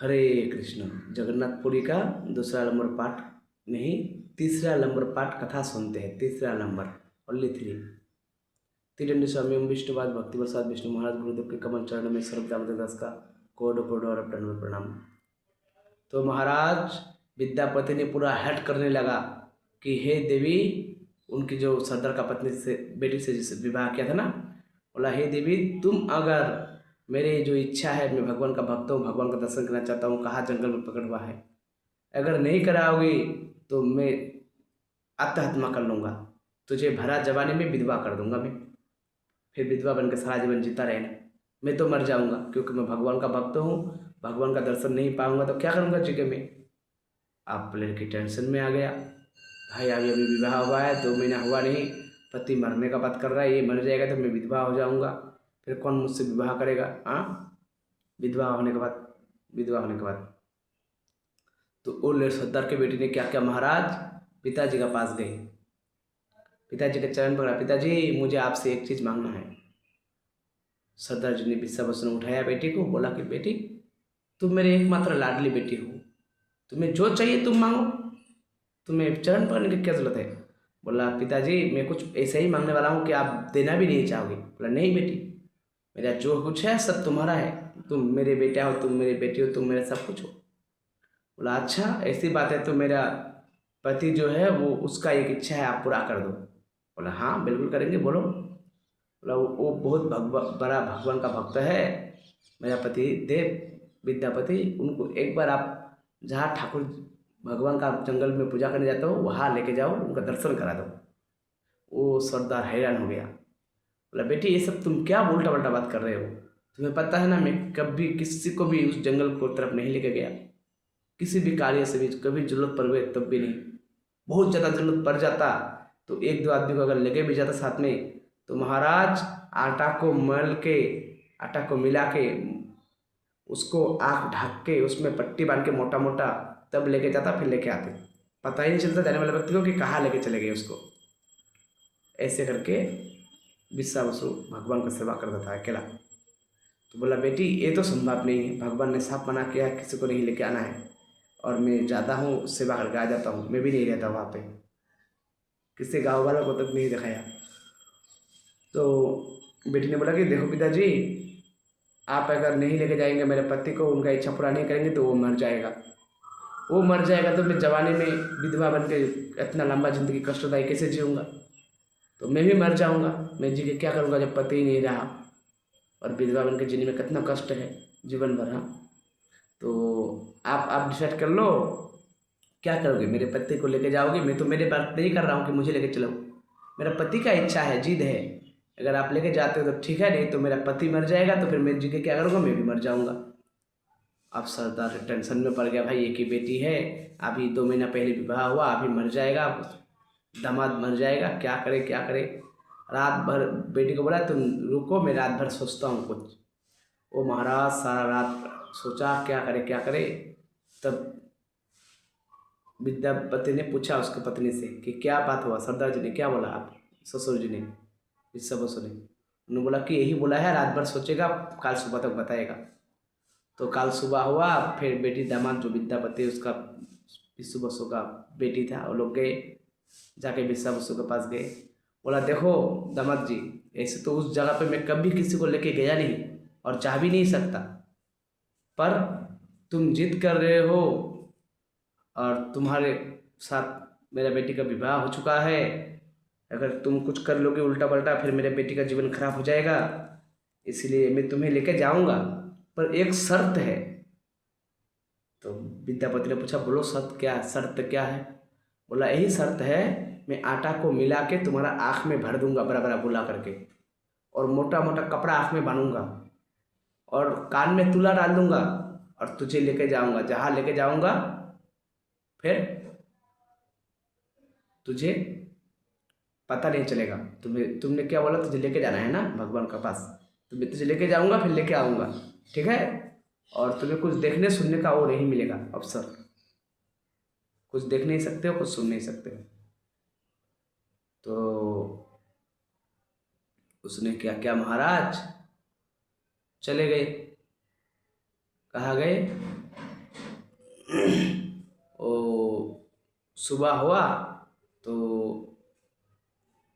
हरे कृष्ण। जगन्नाथपुरी का दूसरा नंबर पाठ नहीं, तीसरा नंबर पाठ कथा सुनते हैं। तीसरा नंबर, ओनली 3। तिरंडी स्वामी ओम विष्णुवाद भक्ति प्रसाद विष्णु महाराज गुरुदेव के कमल चरण में सर्व दामोदर दास का कोड कोड और प्रणाम। तो महाराज विद्यापति ने पूरा हट करने लगा कि हे देवी, उनकी जो सरदार का पत्नी से बेटी से जिसे विवाह किया था ना, बोला हे देवी, तुम अगर मेरी जो इच्छा है, मैं भगवान का भक्त हूँ, भगवान का दर्शन करना चाहता हूँ, कहाँ जंगल में पकड़ हुआ है, अगर नहीं कराओगी तो मैं आत्महत्या कर लूँगा, तुझे भरा जवानी में विधवा कर दूंगा मैं, फिर विधवा बनकर सारा जीवन जीता रहना। मैं तो मर जाऊंगा क्योंकि मैं भगवान का भक्त हूँ, भगवान का दर्शन नहीं पाऊंगा तो क्या करूँगा जी के मैं। आप लड़की टेंशन में आ गया, भाई अभी अभी विवाह हुआ है, 2 महीना हुआ नहीं, पति मरने का बात कर रहा है, ये मर जाएगा तो मैं विधवा हो जाऊंगा, फिर कौन मुझसे विवाह करेगा। हाँ, विधवा होने के बाद तो वो सरदार के बेटी ने क्या किया महाराज, पिताजी के पास गई, पिताजी के चरण पकड़ा, पिताजी मुझे आपसे एक चीज़ मांगना है। सरदार जी ने विश्वावसु ने उठाया बेटी को, बोला कि बेटी, तुम मेरी एकमात्र लाडली बेटी हो, तुम्हें जो चाहिए तुम मांगो, तुम्हें चरण पकड़ने की क्या जरूरत है। बोला पिताजी मैं कुछ ऐसा ही मांगने वाला हूँ कि आप देना भी नहीं चाहोगे। बोला नहीं बेटी, मेरा जो कुछ है सब तुम्हारा है, तुम मेरे बेटा हो, तुम मेरे बेटी हो, तुम मेरा सब कुछ हो। बोला अच्छा ऐसी बात है तो मेरा पति जो है वो उसका एक इच्छा है आप पूरा कर दो। बोला हाँ बिल्कुल करेंगे, बोलो। बोला वो बहुत बड़ा भगवान का भक्त है मेरा पति देव विद्यापति, उनको एक बार आप जहाँ ठाकुर भगवान का जंगल में पूजा करने जाते हो वहाँ लेके जाओ, उनका दर्शन करा दो। वो सरदार हैरान हो गया, बोला बेटी ये सब तुम क्या उल्टा पल्टा बात कर रहे हो, तुम्हें पता है ना मैं कभी किसी को भी उस जंगल को तरफ नहीं लेके गया, किसी भी कार्य से भी कभी जरूरत पड़ गई तब भी नहीं, बहुत ज़्यादा जरूरत पड़ जाता तो एक दो आदमी को अगर लेके भी जाता साथ में तो महाराज आटा को मिला के उसको आँख ढक के उसमें पट्टी बांध के मोटा मोटा तब लेके जाता, फिर लेके आते, पता ही नहीं चलता जाने वाले व्यक्ति को कि कहाँ लेके चले गए उसको। ऐसे करके विश्वावसु भगवान का सेवा करता था अकेला। तो बोला बेटी ये तो संभव नहीं है, भगवान ने साफ मना किया है किसी को नहीं लेके आना है, और मैं जाता हूँ सेवा करके आ जाता हूँ, मैं भी नहीं रहता वहाँ पे, किसी गाँव वालों को तक नहीं दिखाया। तो बेटी ने बोला कि देखो पिताजी, आप अगर नहीं लेके जाएंगे मेरे पति को, उनका इच्छा पूरा नहीं करेंगे तो वो मर जाएगा, वो मर जाएगा तो मैं जवानी में विधवा बन के इतना लंबा जिंदगी कष्टदायी कैसे जीऊँगा, तो मैं भी मर जाऊँगा, मैं जी के क्या करूँगा जब पति ही नहीं रहा, और विधवा बन के जीने में कितना कष्ट है जीवन भर। हाँ, तो आप डिसाइड कर लो क्या करोगे, मेरे पति को लेके जाओगे, मैं तो मेरे बात नहीं कर रहा हूँ कि मुझे लेके चलो, मेरा पति का इच्छा है, जिद है, अगर आप लेके जाते हो तो ठीक है, नहीं तो मेरा पति मर जाएगा तो फिर मैं जी के क्या करूँगा, मैं भी मर जाऊँगा। अब सरदार टेंशन में पड़ गया, भाई एक ही बेटी है, अभी 2 महीना पहले विवाह हुआ, अभी मर जाएगा, दामाद मर जाएगा, क्या करे क्या करे। रात भर बेटी को बोला तुम रुको मैं रात भर सोचता हूँ कुछ। वो महाराज सारा रात सोचा क्या करे क्या करे। तब विद्यापति ने पूछा उसके पत्नी से कि क्या बात हुआ, सरदार जी ने क्या बोला, आप ससुर जी ने, विश्वावसु ने। उन्होंने बोला कि यही बोला है रात भर सोचेगा, कल सुबह तक बताएगा। तो कल सुबह हुआ, फिर बेटी दामाद जो विद्यापति उसका विश्वावसु का बेटी था, वो लोग गए, जाके विश्वावसु के पास गए। बोला देखो दामाद जी, ऐसे तो उस जगह पे मैं कभी किसी को लेके गया नहीं और चाह भी नहीं सकता, पर तुम जिद कर रहे हो और तुम्हारे साथ मेरा बेटी का विवाह हो चुका है, अगर तुम कुछ कर लोगे उल्टा पल्टा फिर मेरे बेटी का जीवन खराब हो जाएगा, इसलिए मैं तुम्हें लेके जाऊंगा, पर एक शर्त है। तो विद्यापति ने पूछा बोलो शर्त क्या है, शर्त क्या है। बोला यही शर्त है, मैं आटा को मिला के तुम्हारा आँख में भर दूंगा बड़ा बड़ा बुला करके, और मोटा मोटा कपड़ा आँख में बांधूंगा, और कान में तुला डाल दूंगा, और तुझे लेके जाऊंगा, जहाँ लेके जाऊंगा फिर तुझे पता नहीं चलेगा। तुमने क्या बोला, तुझे लेके जाना है ना भगवान के पास, तो मैं तुझे लेके जाऊंगा फिर लेके आऊँगा, ठीक है, और तुम्हें कुछ देखने सुनने का वो नहीं मिलेगा अवसर, कुछ देख नहीं सकते हो कुछ सुन नहीं सकते हो। तो उसने क्या क्या महाराज, चले गए, कहाँ गए, वो सुबह हुआ तो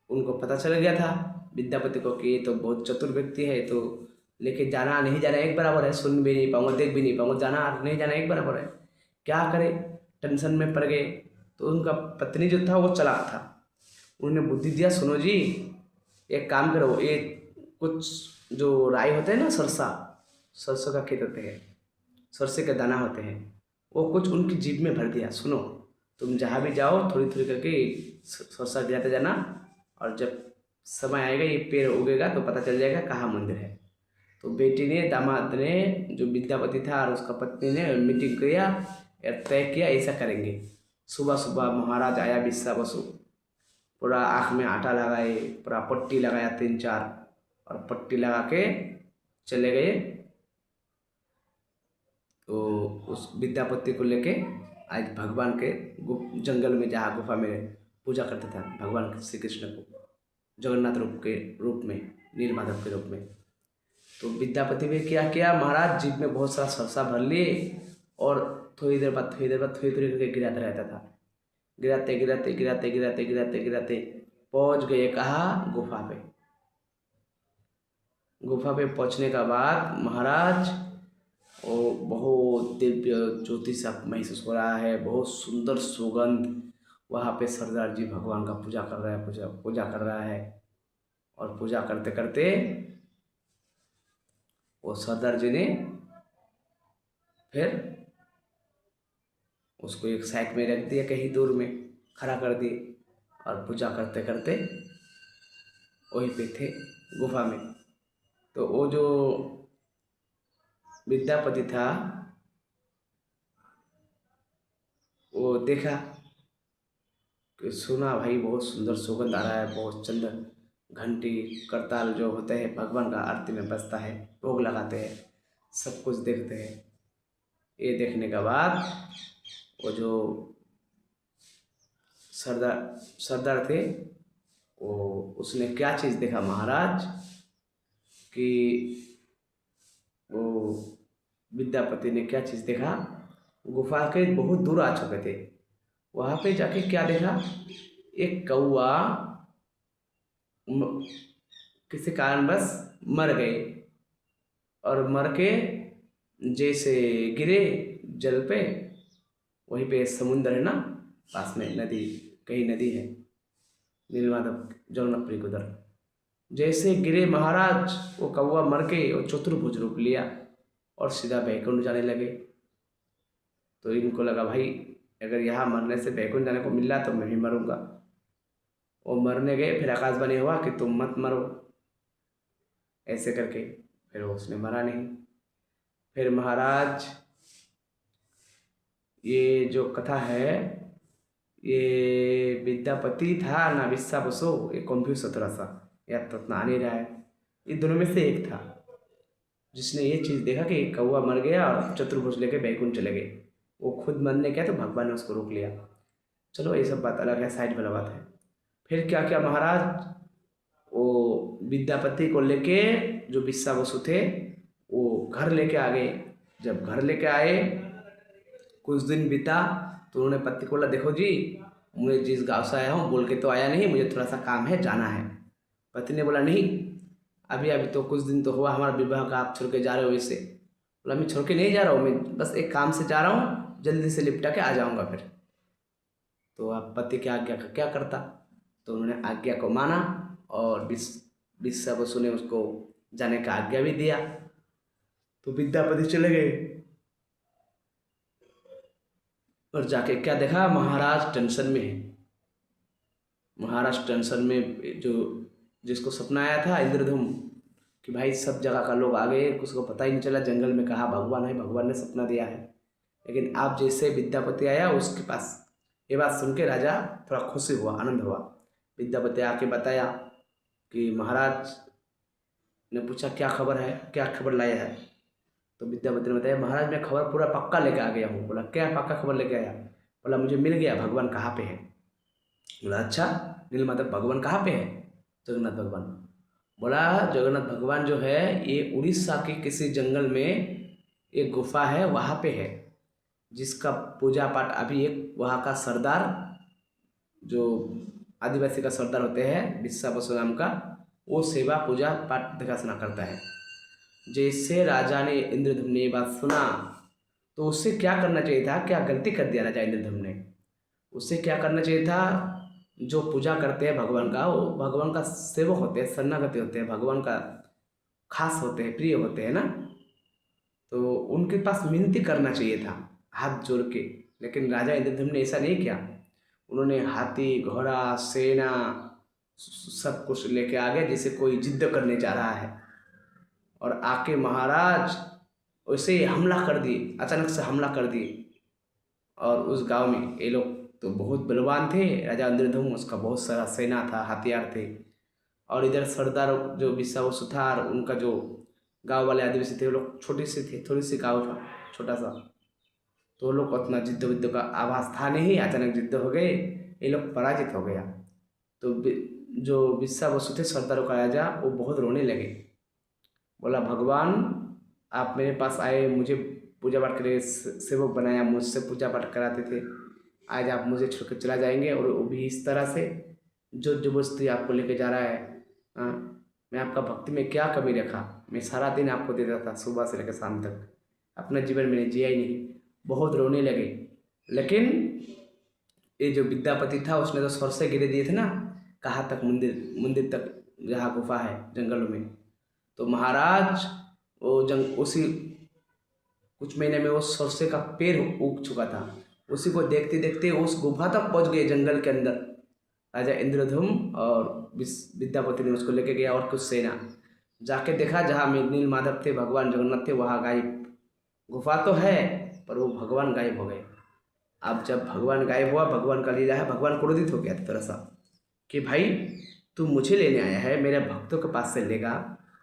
उनको पता चल गया था विद्यापति को कि ये तो बहुत चतुर व्यक्ति है, तो लेके जाना नहीं जाना एक बराबर है, सुन भी नहीं पाऊंगा देख भी नहीं पाऊंगा, जाना नहीं जाना एक बराबर है, क्या करे। टेंशन में पड़ गए। तो उनका पत्नी जो था वो चालाक था, उन्होंने बुद्धि दिया, सुनो जी एक काम करो, ये कुछ जो राई होते हैं ना, सरसों का खेत होते हैं, सरसे के दाना होते हैं, वो कुछ उनकी जीभ में भर दिया, सुनो तुम जहाँ भी जाओ थोड़ी थोड़ी करके सरसा गिराते जाना, और जब समय आएगा ये पेड़ उगेगा तो पता चल जाएगा कहाँ मंदिर है। तो बेटी ने, दामाद ने, जो विद्यापति था और उसका पत्नी ने मीटिंग किया और तय किया ऐसा करेंगे। सुबह सुबह महाराज आया बिस्सा बसु, पूरा आँख में आटा लगाए, पूरा पट्टी लगाया 3-4, और पट्टी लगा के चले गए। तो उस विद्यापति को लेके आज भगवान के जंगल में, जहाँ गुफा में पूजा करते थे भगवान श्री कृष्ण को, जगन्नाथ रूप में, नीलमाधव के रूप में। तो विद्यापति ने क्या किया, महाराज जीप में बहुत सारा सरसा भर लिए और थोड़ी देर बाद थोड़ी करके गिराता रहता था। गिराते पहुंच गए कहाँ, गुफा पे पहुंचने का बाद महाराज, वो बहुत दिव्य ज्योति सा महसूस हो रहा है, बहुत सुंदर सुगंध। वहाँ पे सरदार जी भगवान का पूजा कर रहा है, पूजा कर रहा है। और पूजा करते करते वो सरदार जी ने फिर उसको एक साइड में रख दिया, कहीं दूर में खड़ा कर दिए, और पूजा करते करते वहीं पे थे गुफा में। तो वो जो विद्यापति था वो देखा कि, सुना भाई बहुत सुंदर सुगंध आ रहा है, बहुत चंदन, घंटी करताल जो होते हैं भगवान का आरती में बजता है, भोग लगाते हैं, सब कुछ देखते हैं। ये देखने के बाद वो जो सरदार थे, वो उसने क्या चीज़ देखा महाराज, कि वो विद्यापति ने क्या चीज़ देखा, गुफा के बहुत दूर आ चुके थे, वहाँ पे जाके क्या देखा, एक कौआ किसी कारणवश मर गए, और मर के जैसे गिरे जल पे, वहीं पे समुंदर है ना पास में, नदी, कहीं नदी है, नीलमाधव जगन्नाथपुरी के उधर, जैसे गिरे महाराज वो कौवा मर के वो चतुर्भुज रूप लिया और सीधा बैकुंठ जाने लगे। तो इनको लगा भाई अगर यहाँ मरने से बैकुंठ जाने को मिल रहा तो मैं भी मरूंगा। वो मरने गए, फिर आकाशवाणी हुआ कि तुम मत मरो, ऐसे करके फिर उसने मरा नहीं। फिर महाराज ये जो कथा है, ये विद्यापति था ना बिस्सा बसो, ये कंफ्यूज हो थोड़ा सा, या तो उतना आ नहीं रहा है, ये दोनों में से एक था जिसने ये चीज़ देखा कि कौवा मर गया और चतुर्भुज लेके बैकुंठ चले गए। वो खुद मरने गया तो भगवान ने उसको रोक लिया। चलो ये सब बात अलग है, साइड वाला बात है। फिर क्या क्या महाराज, वो विद्यापति को लेके जो बिस्सा बसु थे वो घर लेके आ गए। जब घर लेके आए कुछ दिन बीता तो उन्होंने पति को बोला, देखो जी मैं जिस गाँव से आया हूँ बोल के तो आया नहीं, मुझे थोड़ा सा काम है, जाना है। पति ने बोला नहीं, अभी अभी तो कुछ दिन तो हुआ हमारा विवाह का, आप छोड़ के जा रहे हो इसे। बोला मैं छोड़ के नहीं जा रहा हूँ, मैं बस एक काम से जा रहा हूँ, जल्दी से लिपटा के आ जाऊँगा फिर। तो आप पति की आज्ञा का क्या करता, तो उन्होंने आज्ञा को माना और बिस्सा बसु ने उसको जाने का आज्ञा भी दिया। तो विद्यापति चले गए और जाके क्या देखा, महाराज टेंशन में है। महाराज टेंशन में, जो जिसको सपना आया था इंद्रधूम कि भाई सब जगह का लोग आ गए, उसको पता ही नहीं चला जंगल में कहाँ भगवान है, भगवान ने सपना दिया है। लेकिन आप जैसे विद्यापति आया उसके पास, ये बात सुन के राजा थोड़ा खुशी हुआ, आनंद हुआ। विद्यापति आके बताया कि महाराज ने पूछा क्या खबर है, क्या खबर लाया है। तो विद्यापति ने बताया, महाराज मैं खबर पूरा पक्का लेके आ गया हूँ। बोला क्या पक्का खबर लेके आया। बोला मुझे मिल गया भगवान कहाँ पे है। बोला अच्छा नीलमाधव भगवान कहाँ पे है। जगन्नाथ भगवान। बोला जगन्नाथ भगवान जो है ये उड़ीसा के किसी जंगल में एक गुफा है वहाँ पे है, जिसका पूजा पाठ अभी एक वहाँ का सरदार, जो आदिवासी का सरदार होते हैं बिस्सा बसु नाम का, वो सेवा पूजा पाठ दिखाना करता है। जैसे राजा ने इंद्रधुम्न ने ये बात सुना तो उससे क्या करना चाहिए था, क्या गलती कर दिया राजा इंद्रधुम्न ने। उससे क्या करना चाहिए था, जो पूजा करते हैं भगवान का, वो भगवान का सेवक होते हैं, शरणागति होते हैं, भगवान का खास होते हैं, प्रिय होते हैं ना, तो उनके पास विनती करना चाहिए था हाथ जोड़ के। लेकिन राजा इंद्रधुम्न ने ऐसा नहीं किया। उन्होंने हाथी घोड़ा सेना सब कुछ लेके आ गए जैसे कोई जिद्द करने जा रहा है, और आके महाराज वैसे ही हमला कर दिए, अचानक से हमला कर दिए। और उस गांव में ये लोग तो बहुत बलवान थे, राजा इंद्रधुम्न, उसका बहुत सारा सेना था, हथियार थे। और इधर सरदार जो बिस्सा वो सुथार, उनका जो गांव वाले आदिवासी थे वो लोग छोटे से थे, थोड़ी सी गांव था छोटा सा, तो वो लोग को उतना जिद्द विद्द का आभास था नहीं। अचानक जिद्द हो गए, ये लोग पराजित हो गया। तो जो बिस्सा बसु थे सरदारों का राजा, वो बहुत रोने लगे। बोला भगवान आप मेरे पास आए, मुझे पूजा पाठ के लिए सेवक बनाया, मुझसे पूजा पाठ कराते थे, आज आप मुझे छोड़ कर चला जाएंगे, और वो भी इस तरह से जो जबरदस्ती आपको लेके जा रहा है। हाँ, मैं आपका भक्ति में क्या कमी रखा, मैं सारा दिन आपको देता था सुबह से लेकर शाम तक, अपना जीवन मैंने जिया ही नहीं। बहुत रोने लगे। लेकिन ये जो विद्यापति था उसने तो स्वर से गिरे दिए थे ना, कहाँ तक, मंदिर मंदिर तक, जहाँ गुफा है जंगलों में। तो महाराज वो उसी कुछ महीने में वो सरसे का पेड़ उग चुका था, उसी को देखते देखते उस गुफा तक पहुंच गए जंगल के अंदर। राजा इंद्रधुम्न और विद्यापति ने उसको लेके गया और कुछ सेना, जाके देखा जहाँ में नील माधव थे, भगवान जगन्नाथ थे, वहाँ गायब। गुफा तो है पर वो भगवान गायब हो गए। अब जब भगवान गायब हुआ, भगवान का लीला है, भगवान क्रोधित हो गया था थोड़ा सा कि भाई तू मुझे लेने आया है, मेरे भक्तों के पास से लेगा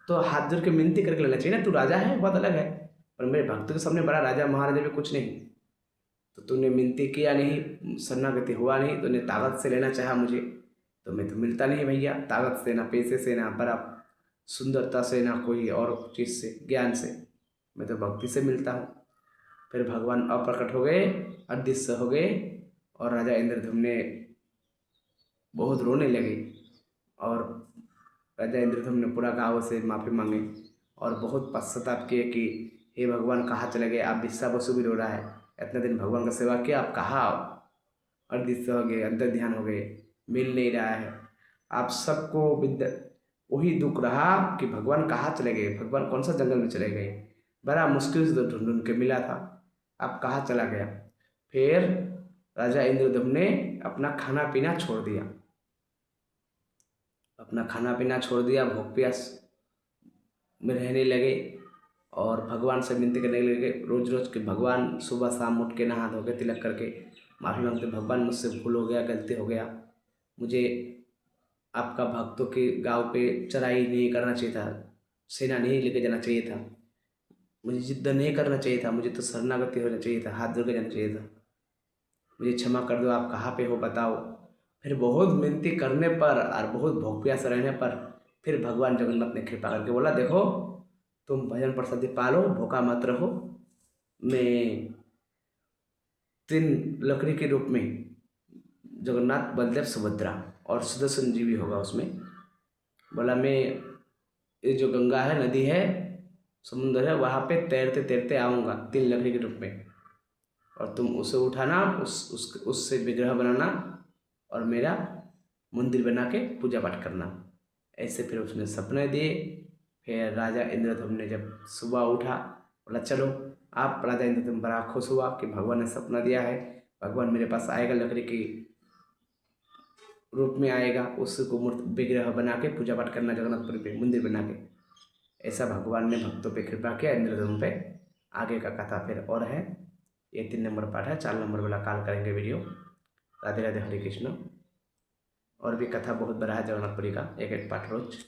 तो हाथ जोड़ के मिनती करके लेना चाहिए ना, तू राजा है बहुत अलग है, पर मेरे भक्तों के सामने बड़ा राजा महाराजा भी कुछ नहीं। तो तूने मिनती किया नहीं, शरणागति हुआ नहीं, तूने ताकत से लेना चाहा मुझे, तो मैं तो मिलता नहीं भैया, ताकत से ना, पैसे से ना, बड़ा सुंदरता से ना, कोई और चीज़ से, ज्ञान से, मैं तो भक्ति से मिलता हूँ। फिर भगवान अप्रकट हो गए, अदृश्य हो गए, और राजा इंद्रधुम्न ने बहुत रोने लगे। और राजा इंद्रधुम्न ने पूरा गाँव से माफ़ी मांगे और बहुत पश्चाताप किए कि हे भगवान कहाँ चले गए, आप बिस्सा बसु भी रो रहा है, इतने दिन भगवान का सेवा किया, आप कहाँ आओ, अदृश्य हो गए, अंतर ध्यान हो गए, मिल नहीं रहा है। आप सबको वही दुख रहा कि भगवान कहाँ चले गए, भगवान कौन सा जंगल में चले गए, बड़ा मुश्किल से ढूंढ ढूंढ के मिला था, अब कहाँ चला गया। फिर राजा इंद्रदम्न ने अपना खाना पीना छोड़ दिया, अपना खाना पीना छोड़ दिया, भूख प्यास में रहने लगे और भगवान से विनती करने लगे रोज रोज कि भगवान, सुबह शाम उठ के नहा धो के तिलक करके माफ़ी मांगते, भगवान मुझसे भूल हो गया, गलती हो गया, मुझे आपका भक्तों के गांव पे चढ़ाई नहीं करना चाहिए था, सेना नहीं लेके जाना चाहिए था, मुझे जिद्द नहीं करना चाहिए था, मुझे तो शरणागति होना चाहिए था, हाथ जोड़ के जाना चाहिए था, मुझे क्षमा कर दो, आप कहाँ पे हो बताओ। फिर बहुत विनती करने पर और बहुत भूख प्यास रहने पर फिर भगवान जगन्नाथ ने कृपा करके बोला, देखो तुम भजन प्रसादी पालो, भूखा मत रहो, मैं 3 लकड़ी के रूप में, जगन्नाथ बलदेव सुभद्रा और सुदर्शन जी भी होगा उसमें, बोला मैं ये जो गंगा है, नदी है, समुद्र है, वहाँ पे तैरते तैरते आऊँगा 3 लकड़ी के रूप में, और तुम उसे उठाना, उससे विग्रह बनाना और मेरा मंदिर बना के पूजा पाठ करना। ऐसे फिर उसने सपने दिए। फिर राजा इंद्रदम्न ने जब सुबह उठा, बोला चलो, आप राजा इंद्रदम्न बड़ा खुश हुआ कि भगवान ने सपना दिया है, भगवान मेरे पास आएगा, लकड़ी की रूप में आएगा, उसको मूर्ति विग्रह बना के पूजा पाठ करना, जगन्नाथपुरी पे मंदिर बना के। ऐसा भगवान ने भक्तों पे कृपा किया, इंद्रदम्न पे। आगे का कथा फिर और है, ये 3 नंबर पाठ है, 4 नंबर वाला काल करेंगे वीडियो। राधे राधे, हरे कृष्ण। और भी कथा बहुत बड़ा है जगन्नाथपुरी का, एक एक पाठ रोज।